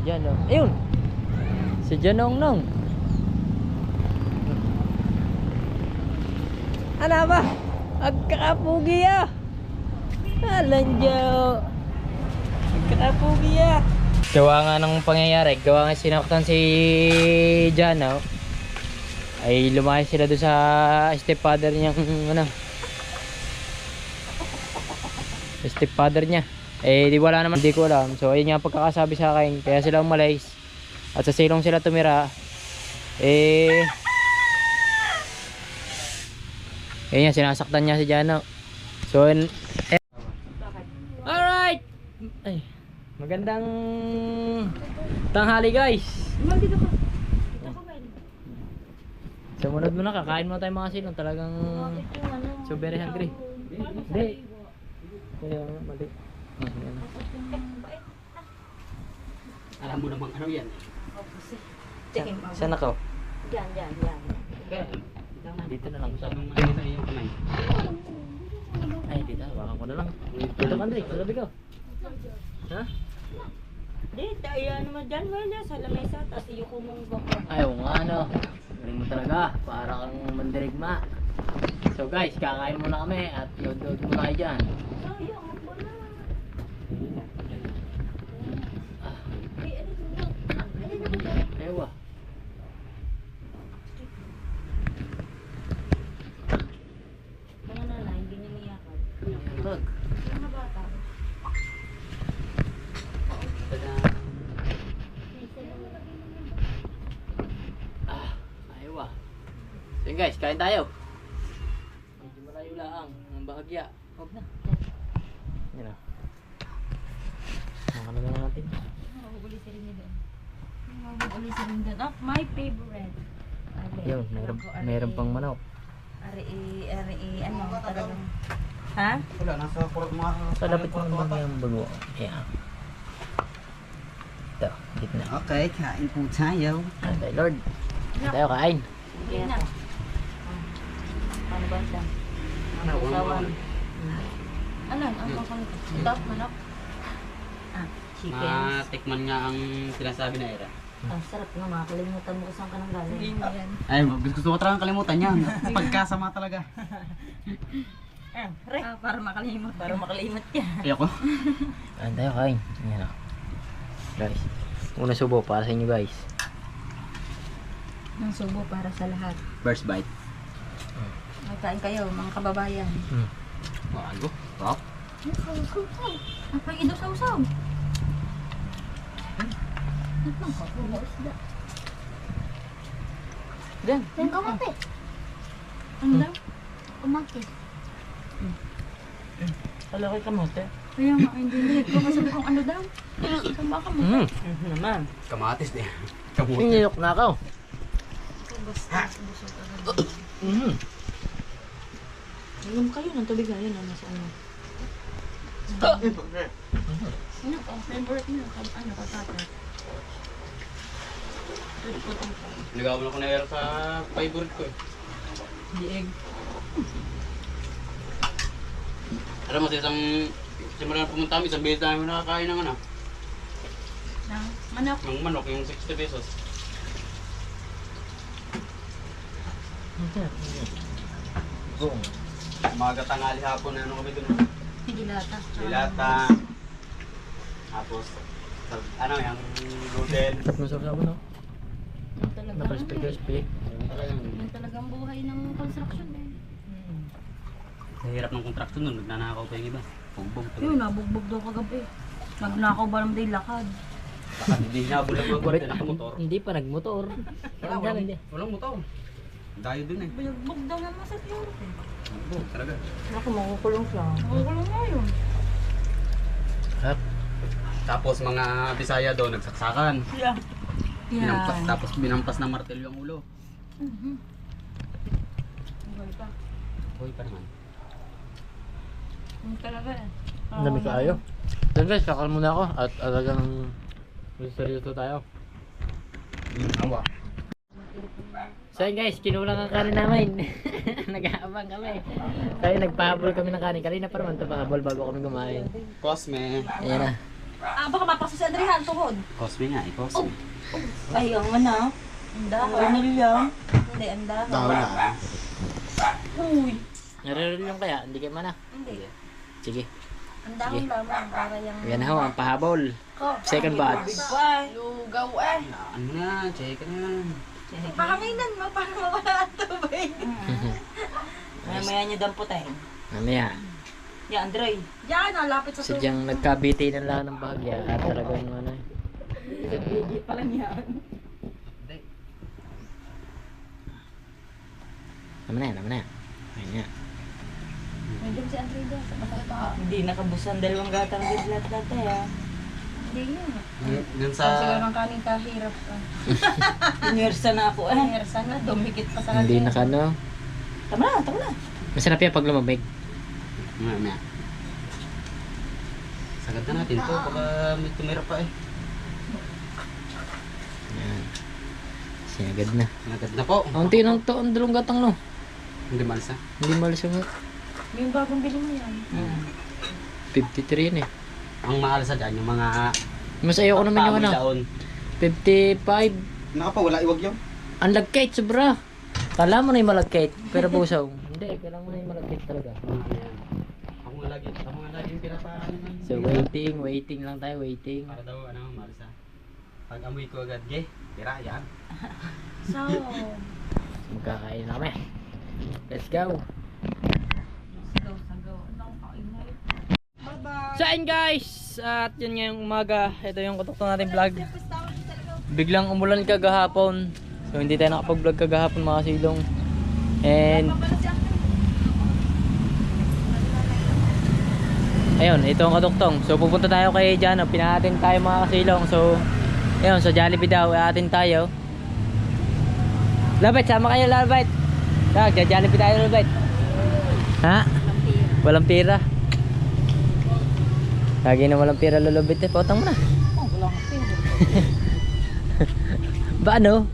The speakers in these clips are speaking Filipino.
Jan, oh. Ayun! Si Janong Nong. Ano ba? Agkakapugi ah! Alanjo! Agkakapugi ah! Gawa nga ng pangyayari, gawa nga sinaktan si Jano. Ay lumayas sila doon sa stepfather niyang ano. Stepfather niya. Eh di wala naman, hindi ko alam. So ayun nga pagkakasabi sa akin, kaya sila umalis. At sa silong sila tumira. Eh ayun nga, sinasaktan niya si Jano. So alright! Ay, magandang tanghali guys. Sumunod mo na, kakain mo tayo mga silong. Talagang so very hungry. Hindi. Kaya mali. Alam mo namang ano yan. Saan ako? Yan. Dito na lang. Sabi mo nga sa iyong kamay. Ay, dito. Baka ko na lang. Dito ka, Andre. Sabi ko. Ha? Di, tayo naman dyan wala sa lamesa. Tapos yung kumong bako. Ayaw nga ano. Galing mo talaga. Para kang mandirigma. So guys, kakain muna kami. At load muna kayo dyan. Ewa. Mga nanay, hindi niya niyakap. Bag. Mga bata. Ewa. So yun guys, kain tayo. Medyo malayo lang. Ang bahagya. Huwag na. Yan na. Makanan na natin. Mahuhuli sa rin doon. Mahuhuli sa rin doon. Oh, my favorite. Yun, meron pang manok. Ano, talagang... Ha? Wala, nasa kurot mga... Palapit mo bang yung bago? Ayan. Ito, gitna. Okay, kain po tayo. Antay Lord. Tayo kain. Hindi na. Paano ba ito? Ano, Usawan. Ano? Ang papanggap? Ito, manok? Ah, chicken. Matikman nga ang sinasabi na Era. Ang sarap nga, makakalimutan mo kung saan ka nang galing. Hindi mo yan. Ay, gusto ko talagang kalimutan yan. Pagkasama talaga. Para makalimot. Para makalimot ka. Ayoko. Kain tayo, kain. Ayan o. Guys, una subo para sa inyo guys. Ang subo para sa lahat. First bite. Magkain kayo, mga kababayan. Bago. Rock. Ang pag-ido sa usaw. Ang kapulo isda. Diyan. Yan kamate. Ano daw? Kamate. Kala ko'y kamote. Kaya nga, hindi ko masabi kung ano daw. Tama ka mo. Naman. Kamatis din. Kabuti. Pinilok na ako. Inom kayo ng tubig na yun. Ano sa ano? Ano ka? Favorite niyo? Ano ka tatay? Nagawa ko na Era sa favorite ko eh. Dieg. Alam mo, sa isang simula na pumunta kami, isang beses namin nakakain ng ano, Manok. ng manok, yung 60 pesos. Buong. Umaga, tanghali, hapon, ano kami dun. Dilata. Dilata. Tapos, ano, yung noodle. Tap mo sa no? Talaga. Crispy. Yan talagang buhay ng construction eh. Nahirap ng contraction nun, nagnanakaw pa yung iba. Bugbog. Yun, nabugbog daw kagabi. Nagnakaw ba naman din lakad? Hindi hinabol lang mga nakamotor. Hindi pa nagmotor. Walang motor. Dayo dun eh. Bugbog daw naman sa security. Bugbog talaga. Ako, makukulong siya. Makukulong nga yun. Hap. Tapos mga Bisaya doon, nagsaksakan. Yeah. Tapos binampas ng martelyo ang ulo. Okay pa. Hoy pa naman. Yung talaga eh. Ang dami kaayo. Then guys, kakal muna ako at talagang seryoso tayo. Awa. So yun guys, kinulang ang kanin namin. Nag-aabang kami. Kaya nagpahabol kami ng kanin. Kanina pa naman ito pahabol bago kami kumain. Cosme. Ayan na. Baka mapasok si Andrehan, tuhod. Cosme nga, Cosme. Ay, ang ano? Ano lang? Hindi, anda. Dahon na. Uy. Naririnig lang kaya, hindi kayo mana. Hindi. Sige. Ang dahon lamang para yung... Yan ho, ang pahabol. Second batch. Bye. Lugaw eh. Ano na, check na. Pahanginan mo para mawala ang tubig. Mamaya niyo damputahin. Mamaya. Ya, Android. Yan, lapit sa tubig. Sadyang nagkabiti na lang ng bahagya at talagang ano. Bigit pa lang yan. Naman na. Ayun nga. Nandiyan si Andre doon sa bata. Hindi nakabusan dalawang gatang bidlat dati ah. Hindi yun. Dun Siguro sa... ng kanin kahirap ka. Pinwersa na ako eh. Pangirsa na, dumikit pa sa Hindi kanya. nakano. Tama na. Masarap yan pag lumamig. Mamaya. Sagad na natin to, baka may tumira pa eh. Yan. Sinagad na. Sagad na po. Ang tinang to, ang dalawang gatang no. Hindi malsa. Hindi malasang Yung bagong bili mo yan. 53 yan eh. Ang maalsa dyan, yung mga... Mas ayoko naman yung ano. Daon. 55. Nakapawala, iwag yun. Ang lagkait, sobra. Kala mo na yung malagkait, pero busaw. Hindi, kailangan mo na yung malagkait talaga. Ako nga lagi pinapaano naman. So waiting lang tayo, waiting. Para daw, malsa. Pag amoy ko agad, tira, yan. So, Magkakain na kami. Let's go. sagaw. Ano ang kainay? Bye-bye. So ayun guys, at yun ngayong umaga. Ito yung kutok natin vlog. Biglang umulan kagahapon. So hindi tayo nakapag-vlog kagahapon mga silong. And ayun, ito ang kaduktong. So pupunta tayo kay Jano, pinahatin tayo mga kasilong. So ayun, sa Jollibee daw, atin tayo. Labit, sama kayo Labit. Tag, Jollibee tayo Labit. Ha? Walang pira. Lagi na walang pira Lulubit eh, pautang mo na. Oh, wala akong pera. Ba ano?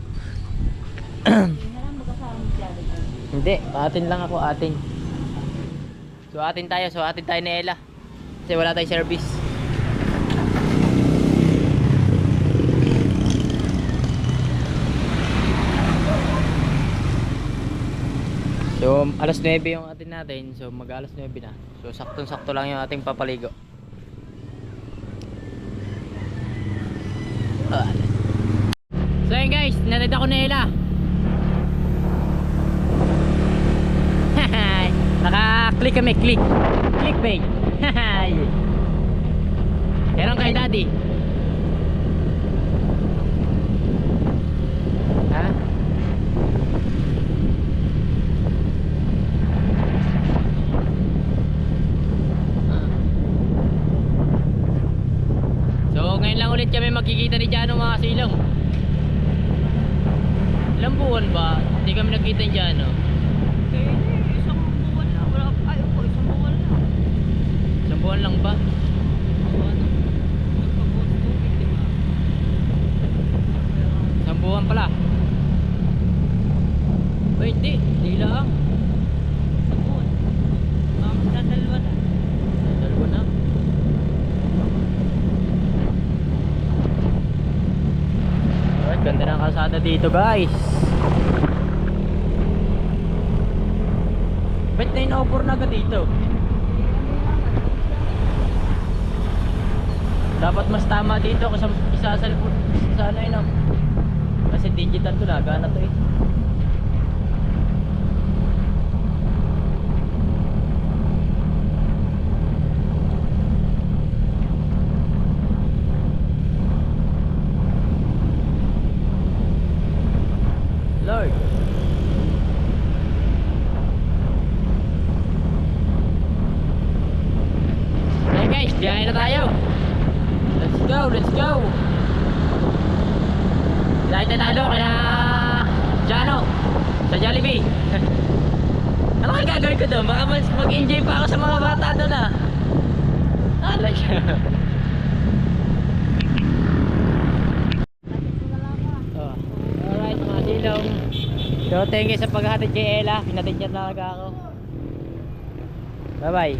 Hindi na lang magkasama si Ate. Hindi, atin lang ako, atin. So atin tayo ni Ella. Kasi wala tayong service. So alas 9 yung atin natin. So mag alas 9 na. So saktong-sakto lang yung ating papaligo. So yun guys, natid ako ni Ella. Naka-click kami, clickbait. Meron kay daddy. Ha? So ngayon lang ulit kami magkikita ni Jano mga silong. Ilang buwan ba? Hindi kami nagkita ni Jano. Isang buwan na. Isang buwan na. Isang buwan lang ba? Isang buwan pala. Wait, di lang. Isang buwan. Magdadalwa na. Dalawa na. Alright, ganda ng kalsada dito guys. Ba't na in-offer na agad dito? Dapat mas tama dito kasi isasalpon sa ano yun. Kasi digital to na, gana to eh. Lord. Hey guys, biyahe na tayo. Let's go. Biyahe na tayo kaya Jano sa Jollibee. Ano kaya gagawin ko doon? Baka mag-enjoy pa ako sa mga bata doon ah. Alay siya. Oh. Alright mga silong. So thank you sa paghatid kay Ella. Hinatid niya talaga ako. Bye bye.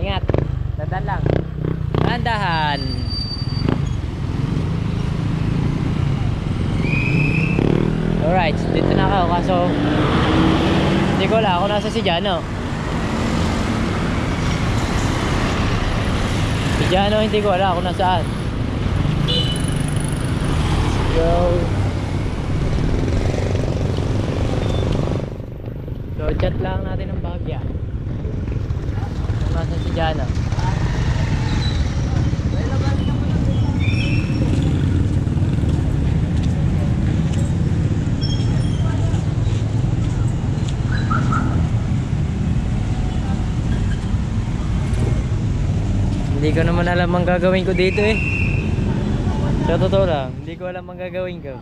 Ingat. Dandan lang. Dahan-dahan. Alright, dito na ako kaso hindi ko alam ako nasa si Jano. Si Jano hindi ko alam ako nasaan. So chat lang natin ng Bahagya kung nasa si Jano. Hindi ko naman alam ang gagawin ko dito eh. Sa totoo lang, hindi ko alam ang gagawin ko.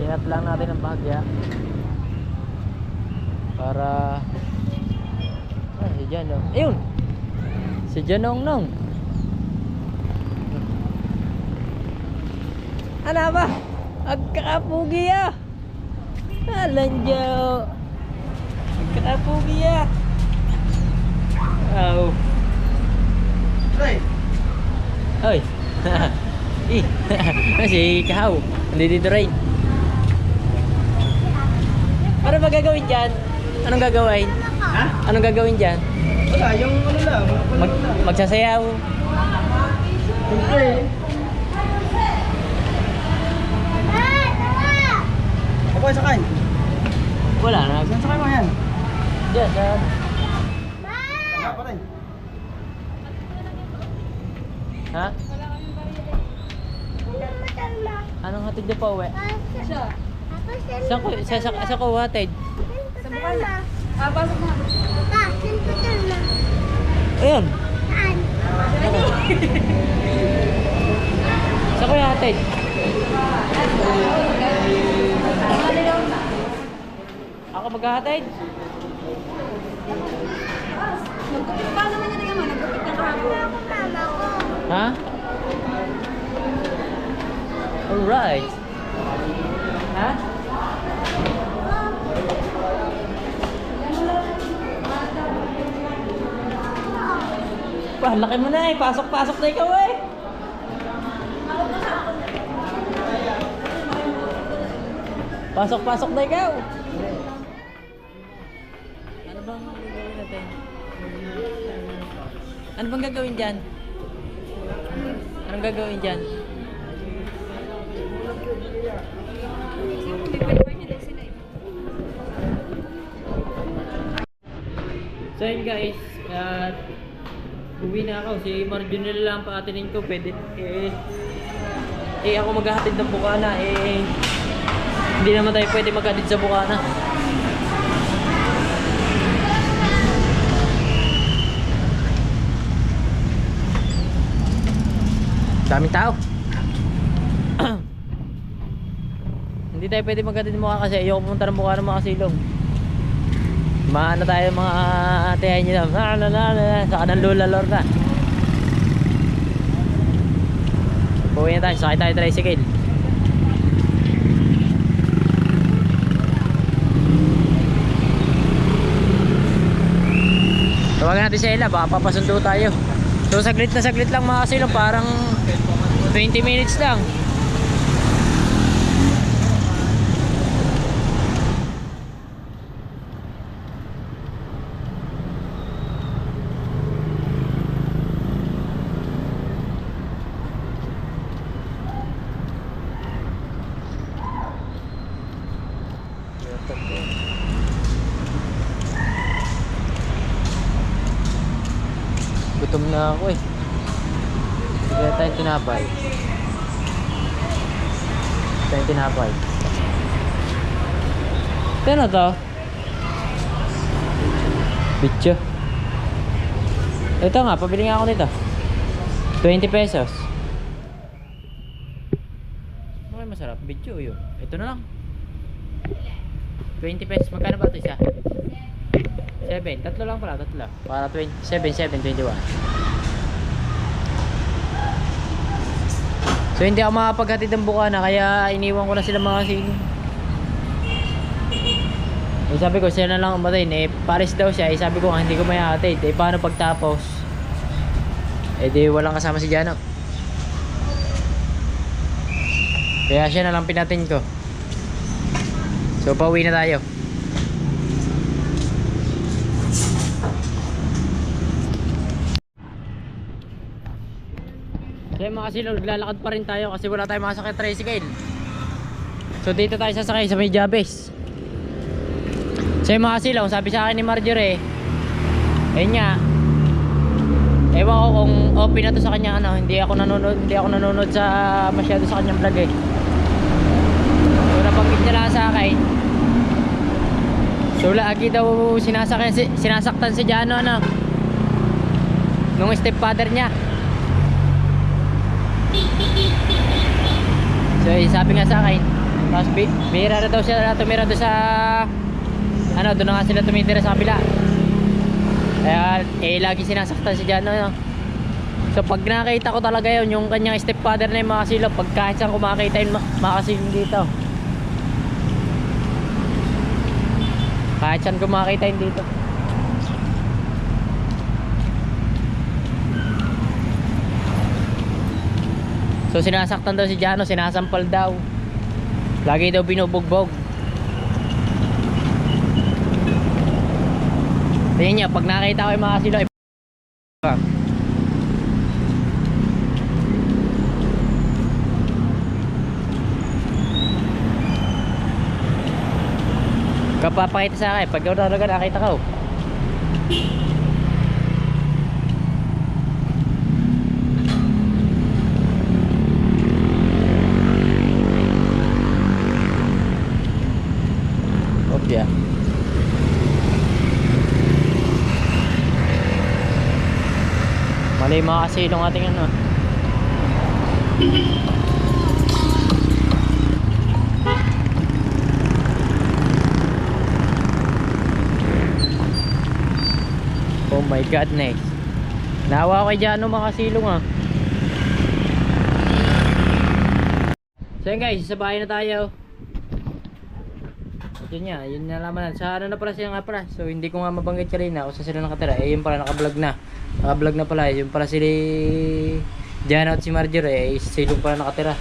Inat lang natin ang Bahagya para si Jano. Ayun! Si Janong Nong. Ano ba? Agkakapugi ah! Alanjo! Agkakapugi ah! Oh. Ay! Oy! Si Kahaw. Hindi dito rin. Ano ba gagawin dyan? Anong gagawin? Ha? Anong gagawin dyan? Wala, yung ano lang. Magsasayaw. Siyempre. Ako ay sakay. Wala na. Saan sakay mo yan? Diyan, diyan. Wala pa rin. Ha? Anong hatid niyo pa uwi? Saan ko hatid? Sa bukal na. Pasok na. Ayun. Saan ko hatid? Ako maghahatid? Paano naman yun naman? Nagkupit na kahapon. Ha? Alright. Ha? Wah, laki mo na eh. Pasok-pasok na ikaw eh. Pasok-pasok na ikaw. Ano bang gagawin natin? Ano bang gagawin dyan? Anong gagawin dyan? So yun guys, at uwi na ako. Si Marjun nila lang paatinin ko. Pwede ako maghahatid ng bukana. Hindi naman tayo pwede maghatid sa bukana. Daming tao. Hindi tayo pwede maghatid ng mukha kasi ayoko pumunta ng mukha ng mga silong. Maano tayo mga atehan nyo na sa kanang Lola Lorna. Puwi na tayo, sakay tayo tricycle. Tawagan natin si Ella, baka papasundo tayo. So saglit lang mga kasilong, parang 20 minutes lang. Gutom na ako eh. Sige tayong tinapay. Tayong tinapay. Ano to? Bitcho. Ito nga, pabili nga ako nito. 20 pesos. Okay, masarap. Video yun. Ito na lang. 20 pesos. Magkano ba ito isa? 7. Tatlo lang pala. Tatlo. Para 20. 7, 21. So hindi ako makapaghatid ng bukana. Kaya iniwan ko na sila mga kasing. Eh, sabi ko sila na lang umatayin. Eh pares daw siya. Eh sabi ko hindi ko may hatid. Eh paano pagtapos? Eh di walang kasama si Jano. Kaya siya na lang pinatin ko. So pauwi na tayo. So mga silong, naglalakad pa rin tayo kasi wala tayong makasakay tricycle. So dito tayo sasakay sa may Jabes. So mga silong, sabi sa akin ni Marjorie, ayun nga, ewan ko kung open na to sa kanya, ano, hindi ako nanonood sa masyado sa kanyang vlog eh. So nabanggit niya lang sa akin. So lagi daw sinasaktan si Jano, ano, nung stepfather niya. So sabi nga sa akin, tapos bihira na daw siya tumira doon sa, ano, doon na nga sila tumitira sa kabila. Kaya lagi sinasaktan si Jano, no? So pag nakita ko talaga yun, yung kanyang stepfather na yung makasilong, pag kahit saan ko makakita yung makasilong dito, kahit saan ko makakita yung dito. So sinasaktan daw si Jano, sinasampal daw, lagi daw binubugbog. Tingnan niya, pag nakita ko yung mga silo, kapapakita sa akin, pag talaga nakita ko. Okay. Mali mga kasilong ating ano. Oh my godness. Naawa ko kay Jano mga kasilong ah. So yun guys, sa bahay na tayo. Yun nga, yun nalaman. Sa ano na pala siya nga pala. So hindi ko nga mabanggit kanina kung saan sila nakatira. Eh yun pala, naka-vlog na. Naka-vlog na pala. Yun pala sila Jano at si Marjorie. Eh silong pala nakatira.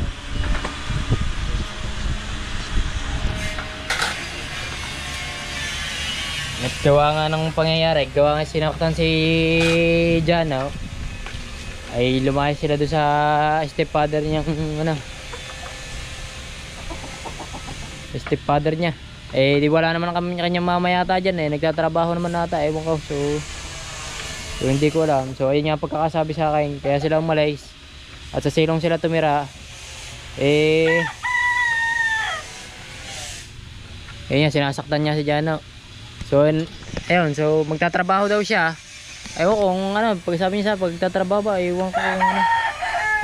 At gawa nga ng pangyayari, gawa nga sinaktan si Jano, ay lumayas sila doon sa stepfather niya, ano, stepfather niya. Eh di wala naman kanyang mama yata dyan eh, nagtatrabaho naman nata, ewan ko. So hindi ko alam. So ayun nga pagkakasabi sa akin, kaya sila umalis at sa silong sila tumira. Ayun nga, sinasaktan niya si Jano. So ayun, so magtatrabaho daw siya. Ewan ko kung ano, pag sabi niya sa pagtatrabaho ba, ewan ko kung ano.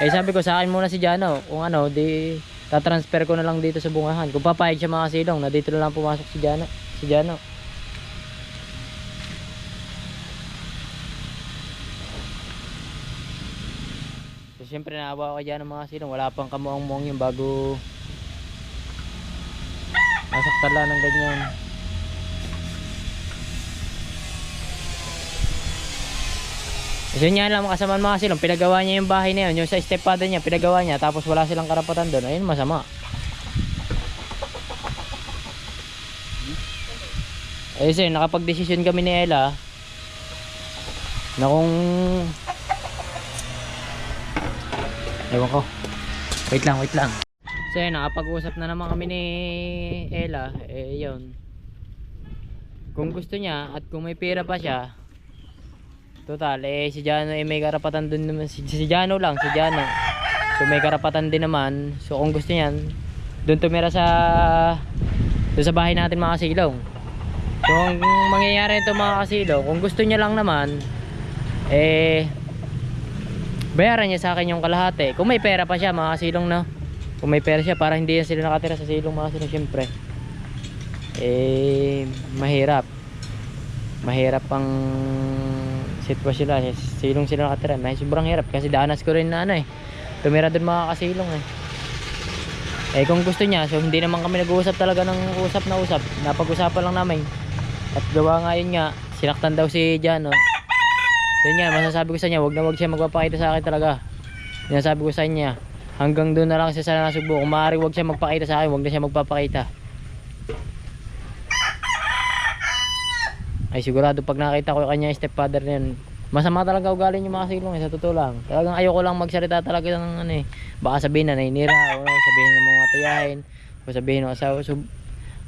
Eh sabi ko sa akin muna si Jano, kung ano, di tatransfer ko na lang dito sa bungahan. Kung papayag siya mga silong, na dito na lang pumasok si Jano. So siyempre naawa ko dyan ng mga silong, wala pang kamuang-muang yung bago nasaktan lang ng ganyan. Kasi niya lang kasamaan mga silong, pinagawa niya yung bahay na yun, yung sa stepfather niya, pinagawa niya, tapos wala silang karapatan doon. Ayun, masama. Ayun, nakapag-desisyon kami ni Ella na kung ewan ko, wait lang. So ayun, nakapag-usap na naman kami ni Ella. Eh yun, kung gusto niya at kung may pera pa siya, total, eh si Jano eh may karapatan dun naman. Si Jano lang, si Jano. So may karapatan din naman. So kung gusto niyan, dun tumira dun sa bahay natin mga kasilong. So ang mangyayari ito mga kasilong, kung gusto niya lang naman, eh bayaran niya sa akin yung kalahati. Kung may pera pa siya mga kasilong, no? kung may pera siya, para hindi yan sila nakatira sa silong mga silong, syempre mahirap ang sitwasyon nila. Silong sila nakatira, sobrang hirap kasi danas ko rin na tumira doon mga kasilong kung gusto niya, so hindi naman kami nag-uusap talaga ng usap, napag-usapan lang namin at gawa nga yun nga, sinaktan daw si Jano. Yun nga, masasabi ko sa niya, wag siya magpapakita sa akin talaga. Sinasabi ko sa niya, hanggang doon na lang siya sa nasubo. Kung maaari wag siya magpakita sa akin, wag na siya magpapakita. Ay sigurado pag nakita ko kanya stepfather na yun, masama talaga ugali yung mga silong sa totoo lang. Talagang ayoko lang magsalita talaga ng baka sabihin na nainira o sabihin ng mga tiyahin o sabihin ng asawa. So,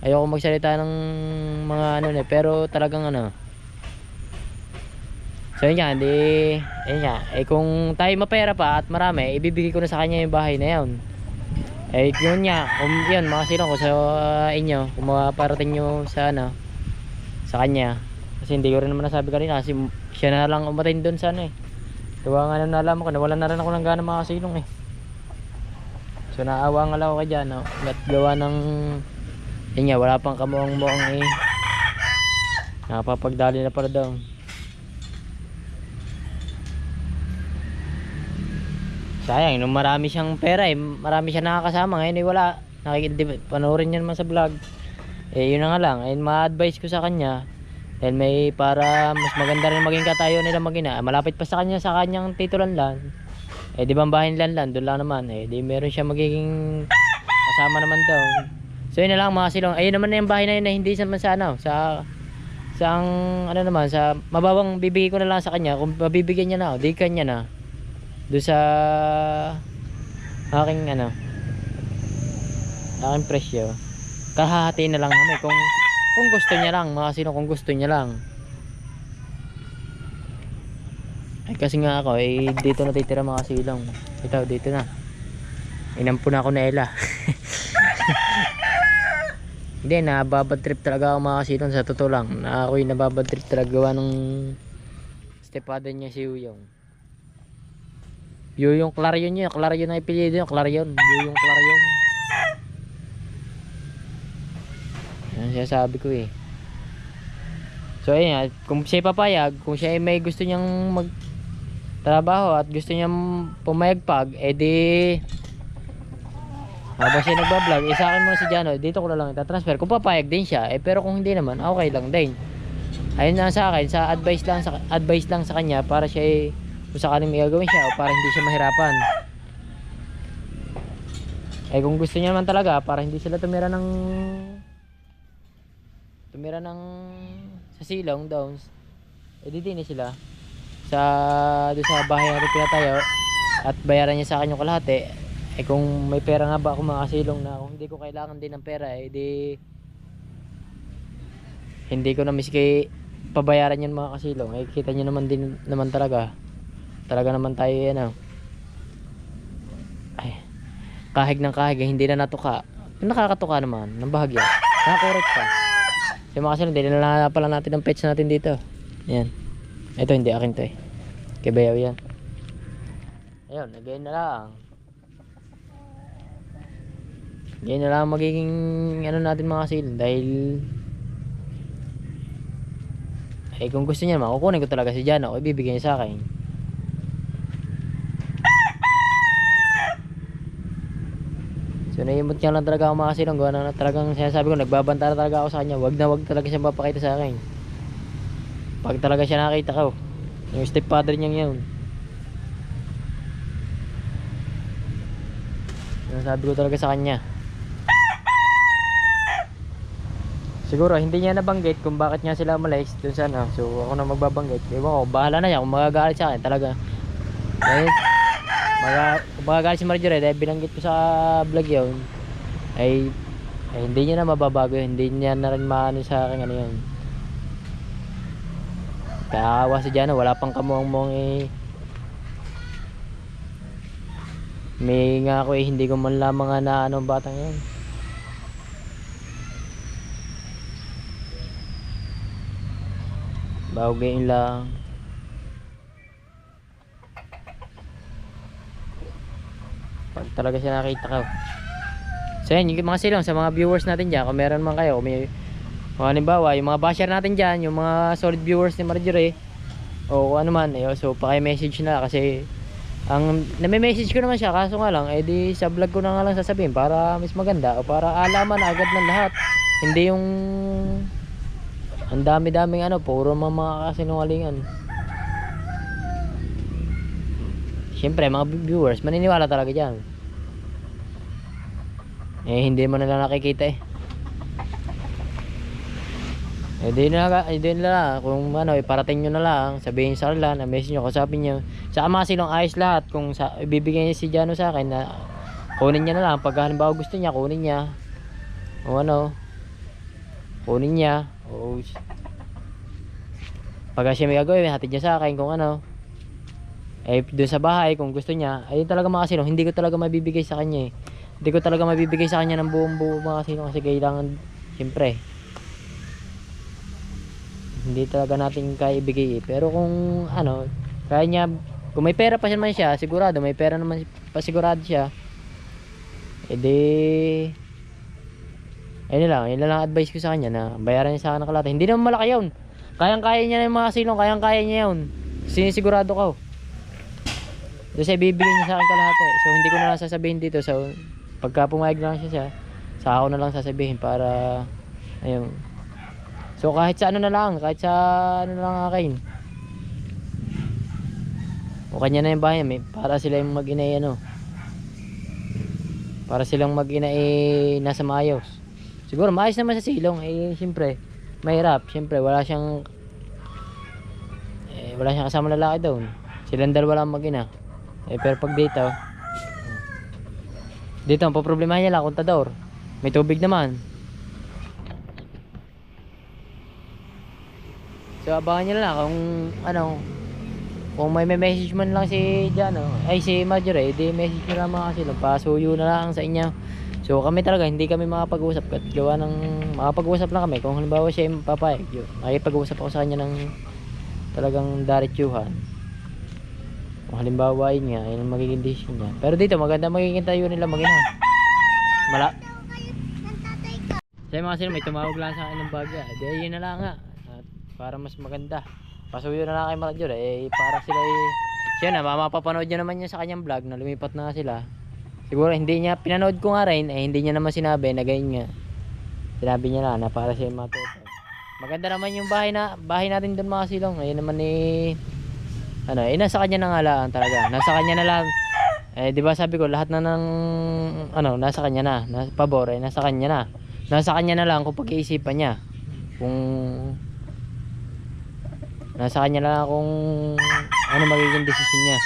ayoko magsalita ng mga pero talagang so yun nga, kung tayo mapera pa at marami, ibibigay ko na sa kanya yung bahay na yun. Yun nga, yun mga silong ko sa inyo, kung maparating nyo sa sa kanya. Kasi hindi ko rin naman nasabi kanina kasi siya na lang umatin doon sa Gawa nga nung nalaman ko, nawalan na rin ako ng gana mga silong So naawa nga lang ako kay Jano. At gawa ng yun nga, wala pang kamuang-muang nakapapagdali na pala daw. Sayang, nung marami siyang pera marami siya nakakasama. Ngayon wala. Panoorin niya naman sa vlog. Yun na nga lang, ma-advise ko sa kanya. Dahil may para mas maganda rin maging katayo nila mag-ina. Malapit pa sa kanyang titulan lang. Di ba ang bahay nilan lang, doon lang naman. Di meron siya magiging kasama naman daw. So yun na lang mga silong. Ayun naman na yung bahay na yun na hindi naman sa sa mababang bibigay ko na lang sa kanya. Kung mabibigyan niya na, di kanya na. Doon sa aking aking presyo. Kahahatiin na lang kami kung gusto niya lang mga silong, kung gusto niya lang. Kasi nga ako dito natitira mga silong. Ito dito na. Inampun ako na Ella. Hindi, nababad trip talaga ako mga silong sa totoo lang. Ako'y nababad trip talaga gawa ng stepfather niya si Uyong. Yung Clarion niya, Clarion na ipilido yung Clarion. Yung Clarion. Yan siya sabi ko So ayun, kung siya papayag, kung siya may gusto niyang magtrabaho at gusto niyang pumayagpag, di habang siya nagbablog, sa akin muna si Jano, dito ko na lang itatransfer. Kung papayag din siya, pero kung hindi naman, okay lang din. Ayun na sa akin, sa advice lang sa kanya para siya kung sakaling may gagawin siya o para hindi siya mahirapan. Kung gusto niya naman talaga, para hindi sila tumira ng sa silong daw, didini sila doon sa bahay natin pinatayo at bayaran niya sa akin yung kalahati. Kung may pera nga ba ako mga kasilong na kung hindi ko kailangan din ng pera, hindi ko na miski pabayaran yan mga kasilong. Kita nyo naman din naman talaga naman tayo kahig ng kahig, hindi na natuka. Nakakatuka naman ng bahagya, nakakorek pa. Yung mga kasilong, hindi na pala natin ang pets natin dito. Yan, ito hindi akin to kay Bayaw yan. Ayun, again na lang magiging natin mga kasilong. Dahil kung gusto niya naman, kukunin ko talaga si Jano, ibibigay niya sa akin. So naimot niya lang talaga ako mga kasilong. Gawa na talagang sinasabi ko, nagbabanta na talaga ako sa kanya. Wag talaga siya mapakita sa akin. Pag talaga siya nakita ko, yung stepfather niya yun, sinasabi ko talaga sa kanya. Siguro hindi niya nabanggit kung bakit niya sila umalis dun sa so ako na magbabanggit. Ewan ko, bahala na siya kung magagalit sa akin talaga. Dahil kung magagalit si Marjorie dahil binanggit ko sa vlog yun, hindi niya na mababago yun. Hindi niya na rin maano sa akin yun. Kaawa si Jano, wala pang kamuang-muang may nga ako hindi ko man lamang na batang yun. Bawagayin lang. Pag talaga siya nakita ko, So yan, yung mga silong sa mga viewers natin dyan, kung meron man kayo, kung may halimbawa, yung mga basher natin dyan, yung mga solid viewers ni Marjorie, o kung ano man, so paki-message na kasi ang nami-message ko naman siya, kaso nga lang di sa vlog ko na nga lang sasabihin para mas maganda o para alaman agad ng lahat. Hindi yung ang dami-daming puro mga kasinungalingan. Siyempre mga viewers maniniwala talaga diyan. Hindi mo nila nakikita di nila kung iparating nyo na lang, sabihin sa kanila na message nyo, kasapin nyo sa mga silong ayos lahat. Kung ibibigay niya si Jano sa akin na kunin niya na lang, pag halimbawa gusto niya kunin niya o kunin niya o pag siya may gagawin hatid niya sa akin kung doon sa bahay kung gusto niya. Ayun talaga mga silong, hindi ko talaga mabibigay sa kanya hindi ko talaga mabibigay sa kanya ng buong buo mga silong kasi kailangan siyempre hindi talaga natin kaya ibigay pero kung kaya niya, kung may pera pa naman siya, sigurado may pera naman pa sigurado siya, yun lang advice ko sa kanya na bayaran niya sa akin ng kalahati. Hindi naman malaki yun, kayang-kaya niya yung mga silong, kayang-kaya niya yun, sinisigurado ko. Kasi ibibigay niya sa akin kalahati, so hindi ko na lang sasabihin dito. So pagka pumayag lang siya sa ako na lang sasabihin para ayun. So kahit sa na lang akin. O kanya na yung bahay, para sila yung mag-ina para silang mag-ina nasa maayos. Siguro maayos naman sa silong, siyempre mahirap, siyempre wala siyang kasama lalaki doon. Silang dalawa lang mag-ina. Pero pag dito ang poproblemahin niya lang kontador. May tubig naman. So abangan nyo na lang kung may message man lang si si Marjorie, message nyo lang mga silong, pasuyo na lang sa inyo. So kami talaga hindi kami makapag-usap at gawa ng makapag-usap lang kami kung halimbawa siya yung papayag. Makipag-usap ako sa kanya ng talagang diretsuhan. Kung halimbawa yun ang magiging decision niya. Pero dito maganda magiging tayo nila mag-ina. So mga silong, may tumawag lang sa akin ng bagya. Yun na lang nga. Para mas maganda, pasuyo na lang kay Marjorie para sila siya na mapapanood niya naman niya sa kanyang vlog na lumipat na sila. Siguro hindi niya pinanood ko nga rin, hindi niya naman sinabi na ganyan nga. Sinabi niya na para siya matuto. Maganda naman yung bahay natin doon mga silong. Ayun naman nasa kanya na nga lang talaga, nasa kanya na lang. Di ba sabi ko lahat na ng nasa kanya na, nasa pabor nasa kanya na lang kung pag-iisipan niya, kung nasa kanya lang kung magiging desisyon niya.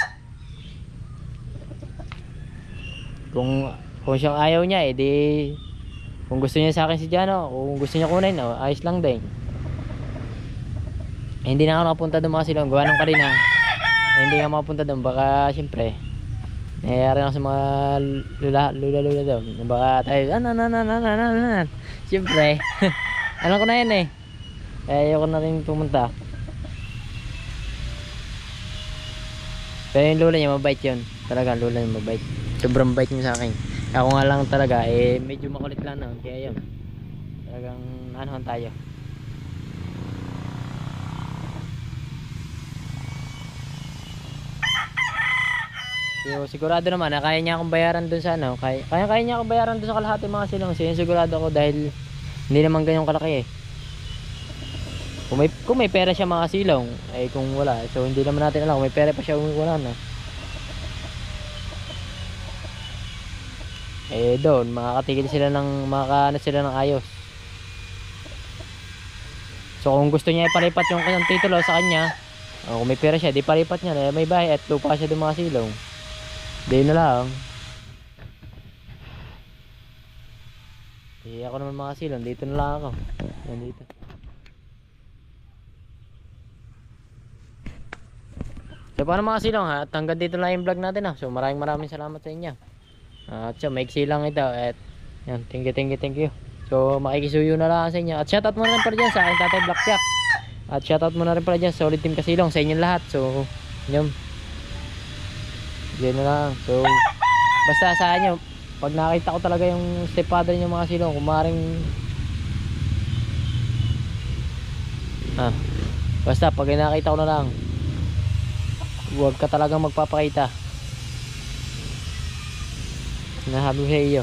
Kung siyang ayaw niya kung gusto niya sa akin si Jano, kung gusto niya kunin ayos lang din. Hindi na ako nakapunta doon mga silong, gawa ng kanina hindi nga makapunta doon, baka siyempre nangyayari lang sa mga lula doon, baka tayo siyempre alam ko na yan ayoko na rin pumunta. Pero yung lula niya mabait yun. Talaga lula niya mabait. Sobrang bait niya sa akin. Ako nga lang talaga medyo makulit lang kaya yun. Talagang tayo. So sigurado naman na kaya niya akong bayaran dun sa kaya niya akong bayaran dun sa kalahati mga silong. Sigurado ako dahil hindi naman ganyang kalaki Kung may pera siya mga silong, kung wala, so hindi naman natin alam kung may pera pa siya, wala na. Doon makakatigil sila makakaano sila ng ayos. So kung gusto niya ipalipat yung kanyang titulo sa kanya, kung may pera siya, di palipat niya, may bahay at lupa siya doon mga silong. Di na lang. Ako naman mga silong, dito na lang ako. Nandito. So paano mga silong at hanggang dito lang yung vlog natin So maraming salamat sa inyo. At so maiksi lang ito at yan, thank you. So makikisuyo na lang sa inyo. At shoutout mo na rin pala dyan sa aking tatay Blackjack. At shoutout mo na rin pala dyan sa Solid Team Kasilong sa inyong lahat. So yun na lang. So basta sa inyo pag nakita ko talaga yung stepfather niya mga silong, kumaring basta pag nakita ko na lang, huwag ka talagang magpapakita. Nahabi ko sa iyo.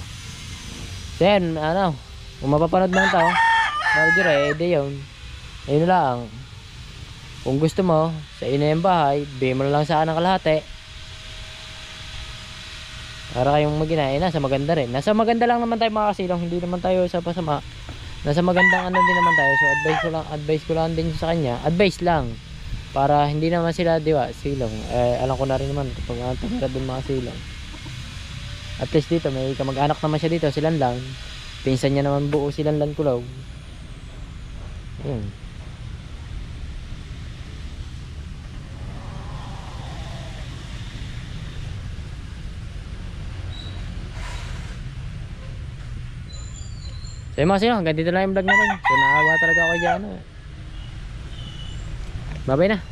So yan, ano, kung mapapanood mo ng tao, manager edi yun. Ayun lang. Kung gusto mo, sa ina yung bahay, bigay mo na lang sa akin ng kalahati. Para kayong magina, nasa maganda rin. Nasa maganda lang naman tayo mga kasilong, hindi naman tayo sa pasama. Nasa magandang ano din naman tayo. So advice ko lang din sa kanya. Advice lang. Para hindi naman sila, di ba, silong. Alam ko na rin naman kapag tumira dun mga silong. At least dito, may kamag-anak naman siya dito, silang lang. Pinsan niya naman buo silang lang kulaw. Ayun. So yung mga sino, hanggang dito lang yung vlog natin. So naawa talaga ako dyan. Babay na.